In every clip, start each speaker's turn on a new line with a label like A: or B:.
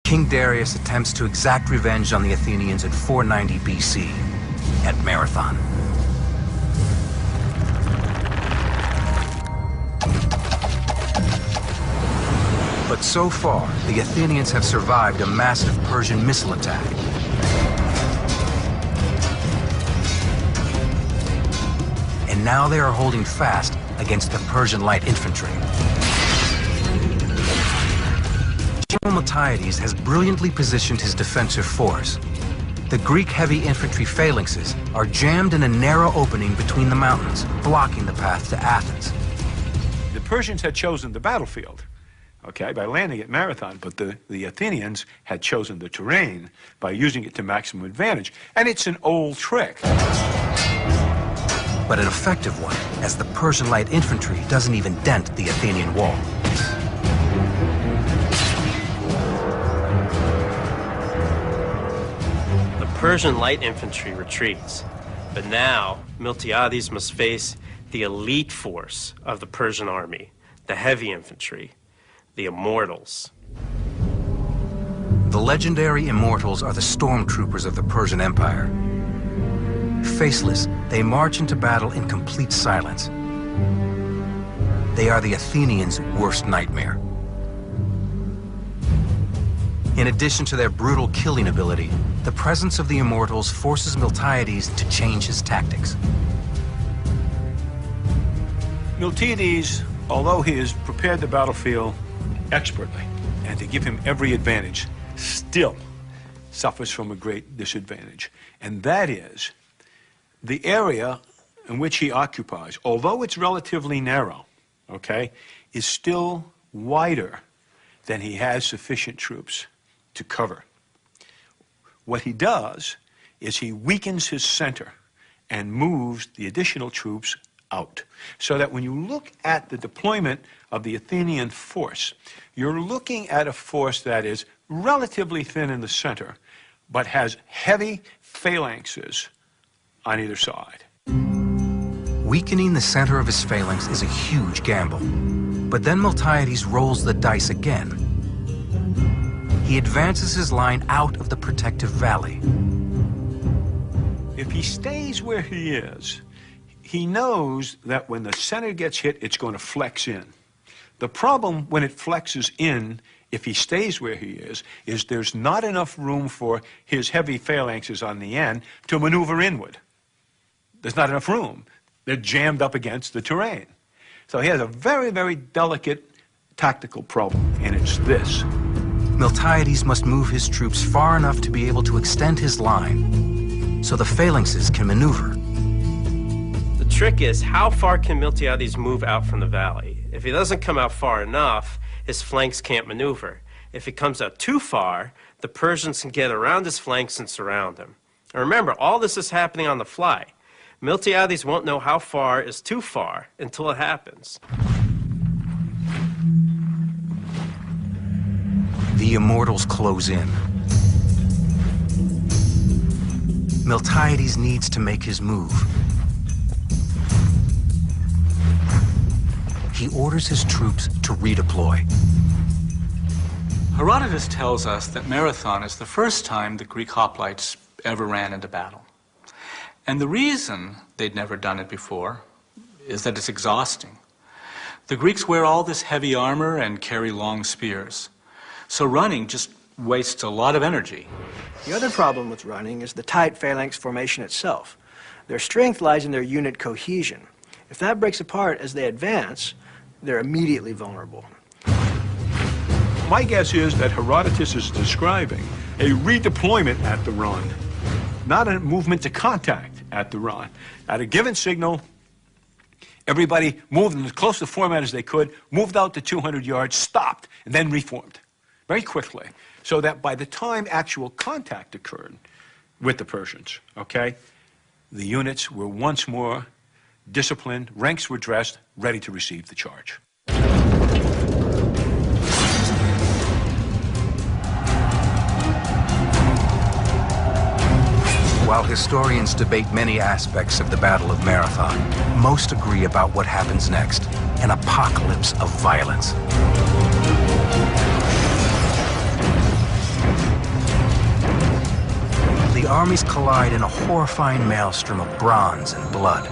A: King Darius attempts to exact revenge on the Athenians in 490 BC at Marathon. But so far, the Athenians have survived a massive Persian missile attack. And now they are holding fast against the Persian light infantry. General Miltiades has brilliantly positioned his defensive force. The Greek heavy infantry phalanxes are jammed in a narrow opening between the mountains, blocking the path to Athens.
B: The Persians had chosen the battlefield, okay, by landing at Marathon, but the Athenians had chosen the terrain by using it to maximum advantage. And it's an old trick.
A: But an effective one, as the Persian light infantry doesn't even dent the Athenian wall.
C: The Persian light infantry retreats, but now Miltiades must face the elite force of the Persian army, the heavy infantry, the Immortals.
A: The legendary Immortals are the stormtroopers of the Persian Empire. Faceless, they march into battle in complete silence. They are the Athenians' worst nightmare. In addition to their brutal killing ability, the presence of the Immortals forces Miltiades to change his tactics.
B: Miltiades, although he has prepared the battlefield expertly and to give him every advantage, still suffers from a great disadvantage. And that is the area in which he occupies, although it's relatively narrow, okay, is still wider than he has sufficient troops to cover. What he does is he weakens his center and moves the additional troops out. So that when you look at the deployment of the Athenian force, you're looking at a force that is relatively thin in the center, but has heavy phalanxes on either side.
A: Weakening the center of his phalanx is a huge gamble. But then Miltiades rolls the dice again. He advances his line out of the protective valley.
B: If he stays where he is, he knows that when the center gets hit, it's going to flex in. The problem when it flexes in, if he stays where he is there's not enough room for his heavy phalanxes on the end to maneuver inward. There's not enough room. They're jammed up against the terrain. So he has a very, very delicate tactical problem, and it's this.
A: Miltiades must move his troops far enough to be able to extend his line so the phalanxes can maneuver.
C: The trick is, how far can Miltiades move out from the valley? If he doesn't come out far enough, his flanks can't maneuver. If he comes out too far, the Persians can get around his flanks and surround him. And remember, all this is happening on the fly. Miltiades won't know how far is too far until it happens.
A: The Immortals close in. Miltiades needs to make his move. He orders his troops to redeploy.
D: Herodotus tells us that Marathon is the first time the Greek hoplites ever ran into battle. And the reason they'd never done it before is that it's exhausting. The Greeks wear all this heavy armor and carry long spears. So running just wastes a lot of energy.
E: The other problem with running is the tight phalanx formation itself. Their strength lies in their unit cohesion. If that breaks apart as they advance, they're immediately vulnerable.
B: My guess is that Herodotus is describing a redeployment at the run, not a movement to contact at the run. At a given signal, everybody moved as close to format as they could, moved out to 200 yards, stopped, and then reformed very quickly, so that by the time actual contact occurred with the Persians, okay, the units were once more disciplined, ranks were dressed, ready to receive the charge.
A: While historians debate many aspects of the Battle of Marathon, most agree about what happens next, an apocalypse of violence. armies collide in a horrifying maelstrom of bronze and blood.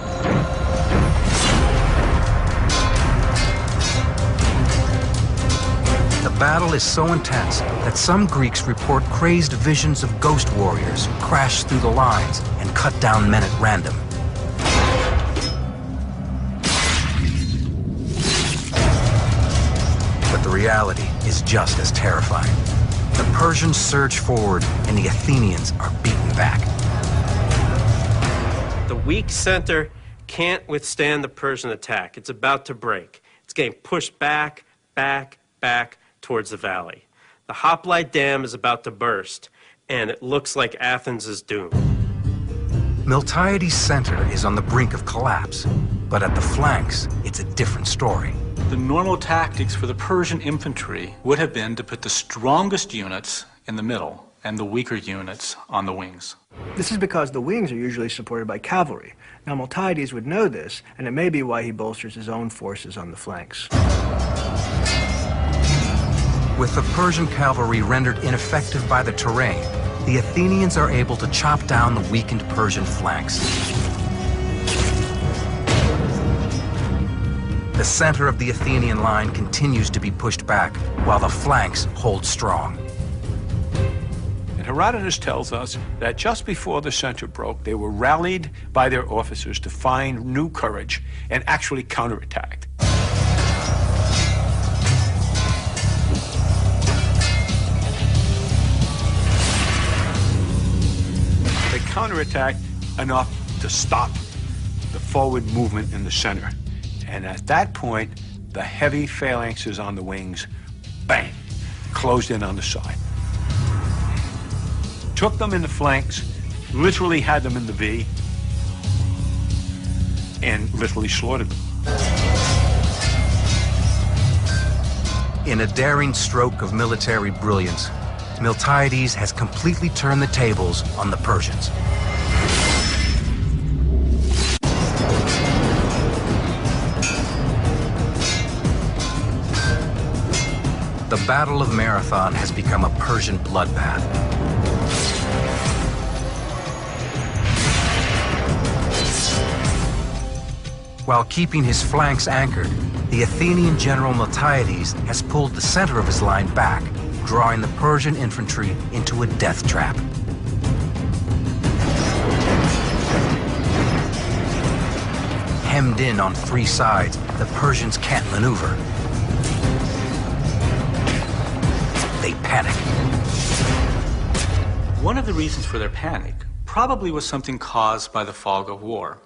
A: The battle is so intense that some Greeks report crazed visions of ghost warriors who crash through the lines and cut down men at random. But the reality is just as terrifying. The Persians surge forward and the Athenians are beaten back.
C: The weak center can't withstand the Persian attack. It's about to break. It's getting pushed back, back, back towards the valley. The Hoplite Dam is about to burst, and it looks like Athens is doomed.
A: Miltiades' center is on the brink of collapse, but at the flanks, it's a different story.
D: The normal tactics for the Persian infantry would have been to put the strongest units in the middle and the weaker units on the wings.
E: This is because the wings are usually supported by cavalry. Now Miltiades would know this, and it may be why he bolsters his own forces on the flanks.
A: With the Persian cavalry rendered ineffective by the terrain, the Athenians are able to chop down the weakened Persian flanks. The center of the Athenian line continues to be pushed back, while the flanks hold strong.
B: And Herodotus tells us that just before the center broke, they were rallied by their officers to find new courage and actually counterattacked. They counterattacked enough to stop the forward movement in the center. And at that point, the heavy phalanxes on the wings, bang, closed in on the side. Took them in the flanks, literally had them in the V, and literally slaughtered them.
A: In a daring stroke of military brilliance, Miltiades has completely turned the tables on the Persians. The Battle of Marathon has become a Persian bloodbath. While keeping his flanks anchored, the Athenian general Miltiades has pulled the center of his line back, drawing the Persian infantry into a death trap. Hemmed in on three sides, the Persians can't maneuver. They panic.
D: One of the reasons for their panic probably was something caused by the fog of war,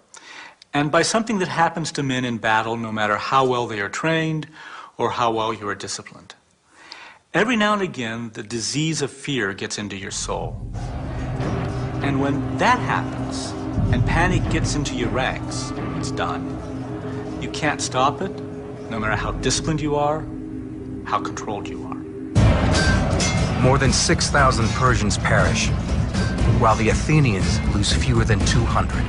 D: and by something that happens to men in battle no matter how well they are trained or how well you are disciplined. Every now and again, the disease of fear gets into your soul. And when that happens, and panic gets into your ranks, it's done. You can't stop it, no matter how disciplined you are, how controlled you are.
A: More than 6,000 Persians perish, while the Athenians lose fewer than 200.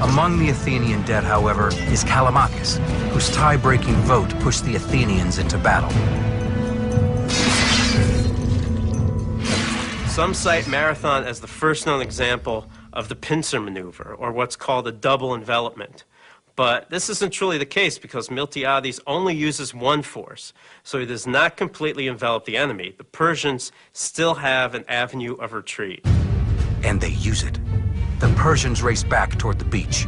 A: Among the Athenian dead, however, is Callimachus, whose tie-breaking vote pushed the Athenians into battle.
C: Some cite Marathon as the first known example of the pincer maneuver, or what's called a double envelopment. But this isn't truly the case because Miltiades only uses one force, so he does not completely envelop the enemy. The Persians still have an avenue of retreat.
A: And they use it. The Persians race back toward the beach.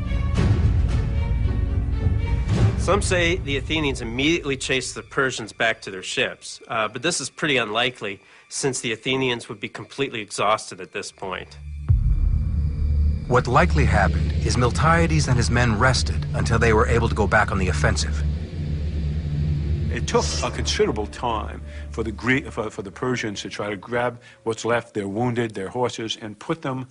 C: Some say the Athenians immediately chased the Persians back to their ships, but this is pretty unlikely since the Athenians would be completely exhausted at this point.
A: What likely happened is Miltiades and his men rested until they were able to go back on the offensive.
B: It took a considerable time for the Persians to try to grab what's left, their wounded, their horses, and put them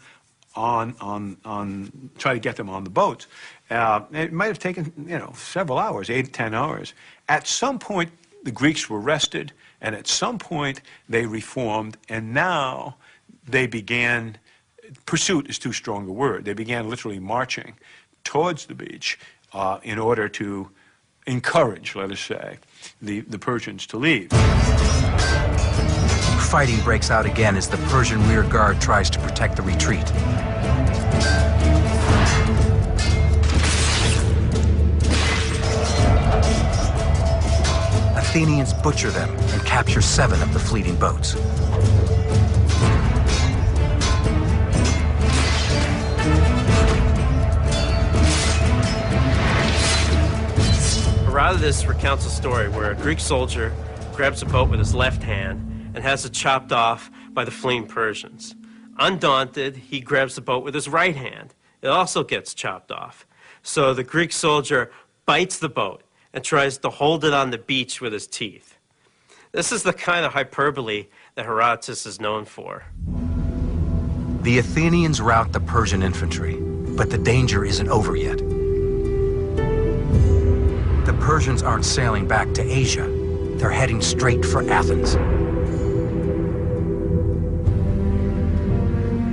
B: try to get them on the boats. It might have taken, several hours, 8 to 10 hours. At some point, the Greeks were rested, and at some point, they reformed, and now they began, pursuit is too strong a word, they began literally marching towards the beach, in order to encourage, let us say, the Persians to leave.
A: Fighting breaks out again as the Persian rear guard tries to protect the retreat. Athenians butcher them and capture 7 of the fleeting boats.
C: Herodotus recounts a story where a Greek soldier grabs a boat with his left hand and has it chopped off by the fleeing Persians. Undaunted, he grabs the boat with his right hand. It also gets chopped off. So the Greek soldier bites the boat and tries to hold it on the beach with his teeth. This is the kind of hyperbole that Herodotus is known for.
A: The Athenians rout the Persian infantry, but the danger isn't over yet. The Persians aren't sailing back to Asia. They're heading straight for Athens.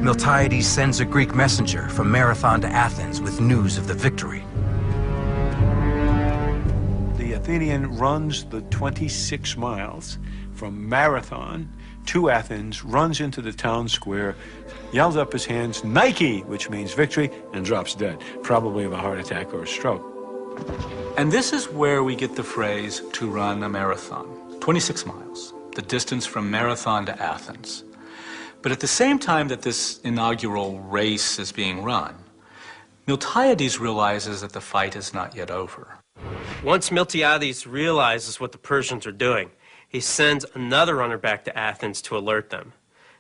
A: Miltiades sends a Greek messenger from Marathon to Athens with news of the victory.
B: The Athenian runs the 26 miles from Marathon to Athens, runs into the town square, yells up his hands, Nike, which means victory, and drops dead, probably of a heart attack or a stroke.
D: And this is where we get the phrase, to run a marathon. 26 miles, the distance from Marathon to Athens. But at the same time that this inaugural race is being run, Miltiades realizes that the fight is not yet over.
C: Once Miltiades realizes what the Persians are doing, he sends another runner back to Athens to alert them.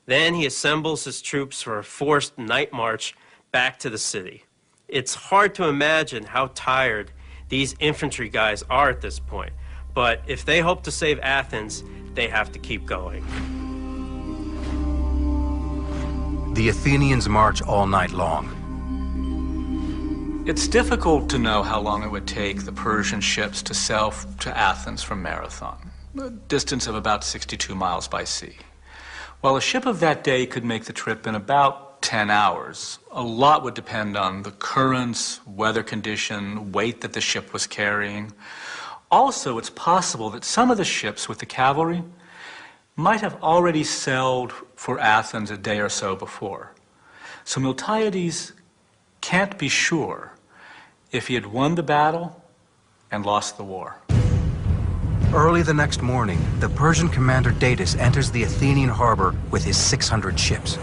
C: Then he assembles his troops for a forced night march back to the city. It's hard to imagine how tired these infantry guys are at this point, but if they hope to save Athens, they have to keep going.
A: The Athenians march all night long.
D: It's difficult to know how long it would take the Persian ships to sail to Athens from Marathon, a distance of about 62 miles by sea. While a ship of that day could make the trip in about 10 hours, a lot would depend on the currents, weather condition, weight that the ship was carrying. Also, it's possible that some of the ships with the cavalry might have already sailed for Athens a day or so before. So Miltiades can't be sure if he had won the battle and lost the war.
A: Early the next morning, the Persian commander Datis enters the Athenian harbor with his 600 ships.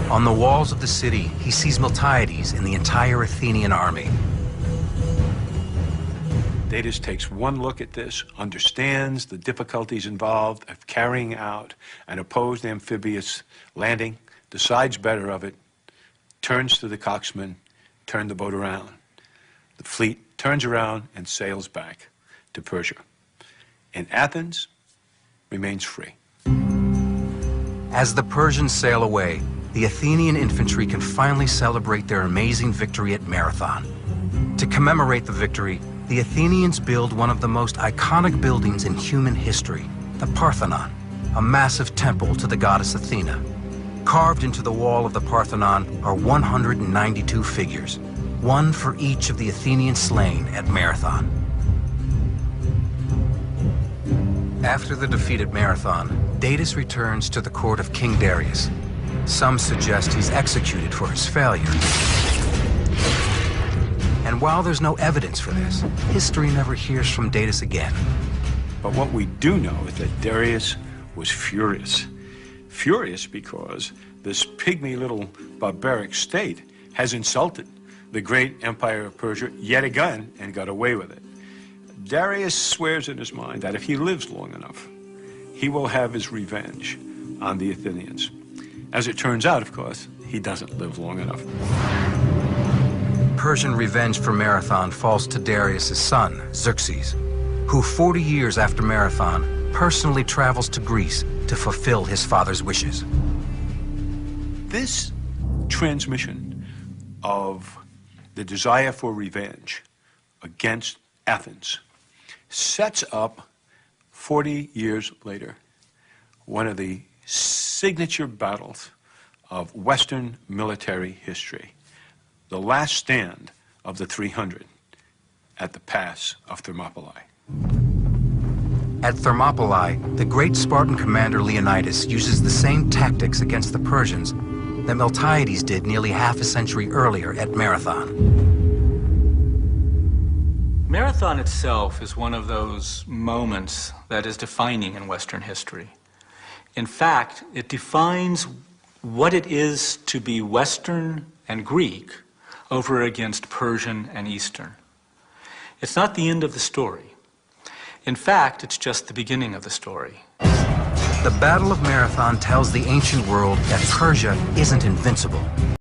A: On the walls of the city, he sees Miltiades and the entire Athenian army.
B: Datis takes one look at this, understands the difficulties involved of carrying out an opposed amphibious landing, decides better of it, turns to the coxswain, turn the boat around. The fleet turns around and sails back to Persia. And Athens remains free.
A: As the Persians sail away, the Athenian infantry can finally celebrate their amazing victory at Marathon. To commemorate the victory, the Athenians build one of the most iconic buildings in human history, the Parthenon, a massive temple to the goddess Athena. Carved into the wall of the Parthenon are 192 figures, one for each of the Athenians slain at Marathon. After the defeat at Marathon, Datis returns to the court of King Darius. Some suggest he's executed for his failure. And while there's no evidence for this, history never hears from Datis again.
B: But what we do know is that Darius was furious. Furious because this pygmy little barbaric state has insulted the great empire of Persia yet again and got away with it. Darius swears in his mind that if he lives long enough, he will have his revenge on the Athenians. As it turns out, of course, he doesn't live long enough.
A: Persian revenge for Marathon falls to Darius' son, Xerxes, who 40 years after Marathon personally travels to Greece to fulfill his father's wishes.
B: This transmission of the desire for revenge against Athens sets up, 40 years later, one of the signature battles of Western military history, the last stand of the 300 at the pass of Thermopylae.
A: At Thermopylae, the great Spartan commander Leonidas uses the same tactics against the Persians that Miltiades did nearly half a century earlier at Marathon.
D: Marathon itself is one of those moments that is defining in Western history. In fact, it defines what it is to be Western and Greek over against Persian and Eastern. It's not the end of the story. In fact, it's just the beginning of the story.
A: The Battle of Marathon tells the ancient world that Persia isn't invincible.